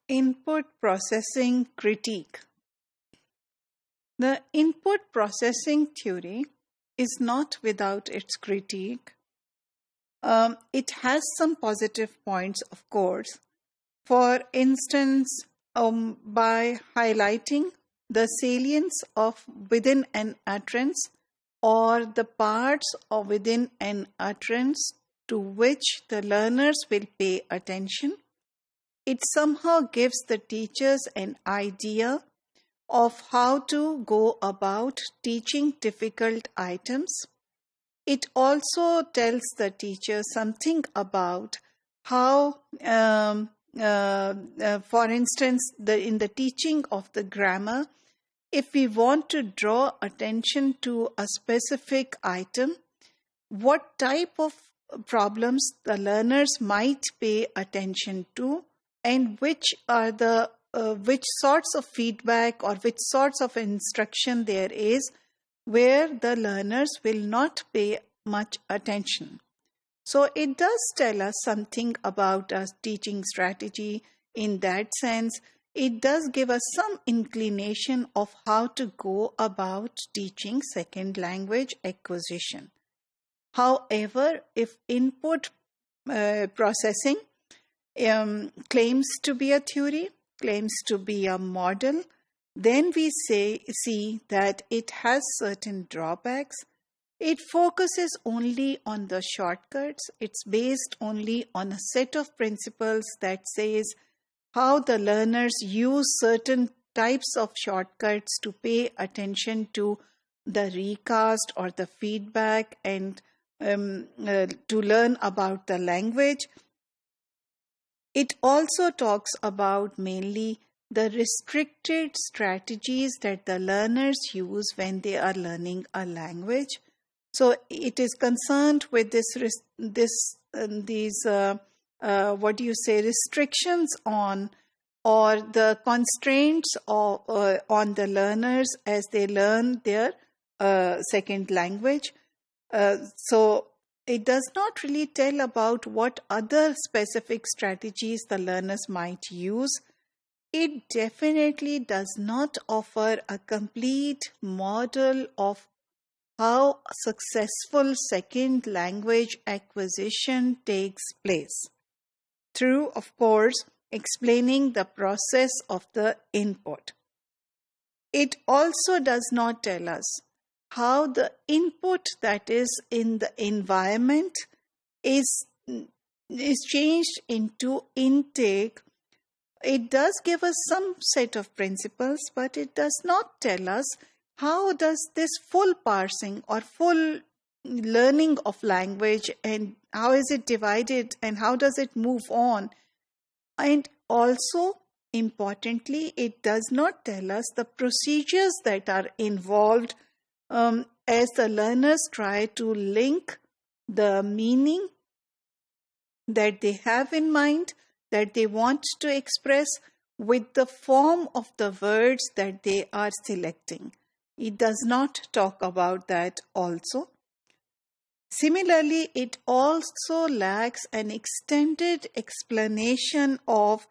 Input processing critique. The input processing theory is not without its critique. It has some positive points, of course. For instance, by highlighting the salience of within an utterance or the parts of within an utterance to which the learners will pay attention, it somehow gives the teachers an idea of how to go about teaching difficult items. It also tells the teacher something about how, for instance, in the teaching of the grammar, if we want to draw attention to a specific item, what type of problems the learners might pay attention to, and which are the which sorts of feedback or which sorts of instruction there is where the learners will not pay much attention. So it does tell us something about our teaching strategy in that sense. It does give us some inclination of how to go about teaching second language acquisition. However, if input processing claims to be a theory, claims to be a model, then we see that it has certain drawbacks. It focuses only on the shortcuts. It's based only on a set of principles that says how the learners use certain types of shortcuts to pay attention to the recast or the feedback and to learn about the language. It also talks about mainly the restricted strategies that the learners use when they are learning a language. So it is concerned with restrictions on or the constraints on the learners as they learn their second language. So it does not really tell about what other specific strategies the learners might use. It definitely does not offer a complete model of how successful second language acquisition takes place, through, of course, explaining the process of the input. It also does not tell us how the input that is in the environment is changed into intake. It does give us some set of principles, but it does not tell us how does this full parsing or full learning of language and how is it divided and how does it move on. And also, importantly, it does not tell us the procedures that are involved as the learners try to link the meaning that they have in mind, that they want to express, with the form of the words that they are selecting. It does not talk about that also. Similarly, it also lacks an extended explanation of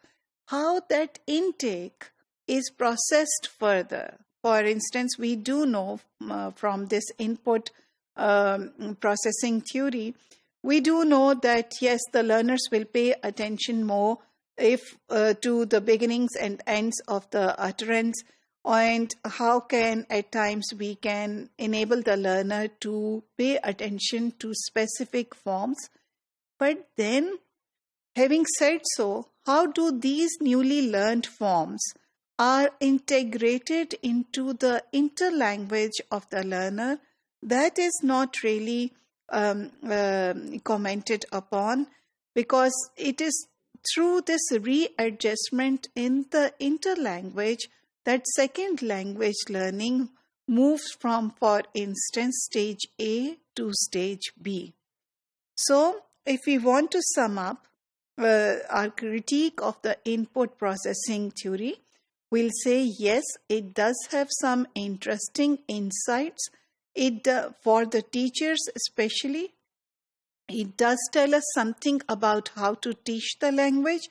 how that intake is processed further. For instance, we do know from this input processing theory, we do know that yes, the learners will pay attention more if to the beginnings and ends of the utterance, and how can at times we can enable the learner to pay attention to specific forms. But then, having said so, how do these newly learned forms are integrated into the interlanguage of the learner? That is not really commented upon, because it is through this readjustment in the interlanguage that second language learning moves from, for instance, stage A to stage B. So, if we want to sum up our critique of the input processing theory, we'll say yes, it does have some interesting insights. For the teachers especially, it does tell us something about how to teach the language.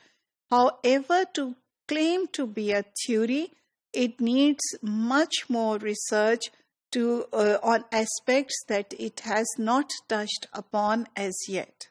However, to claim to be a theory. It needs much more research on aspects that it has not touched upon as yet.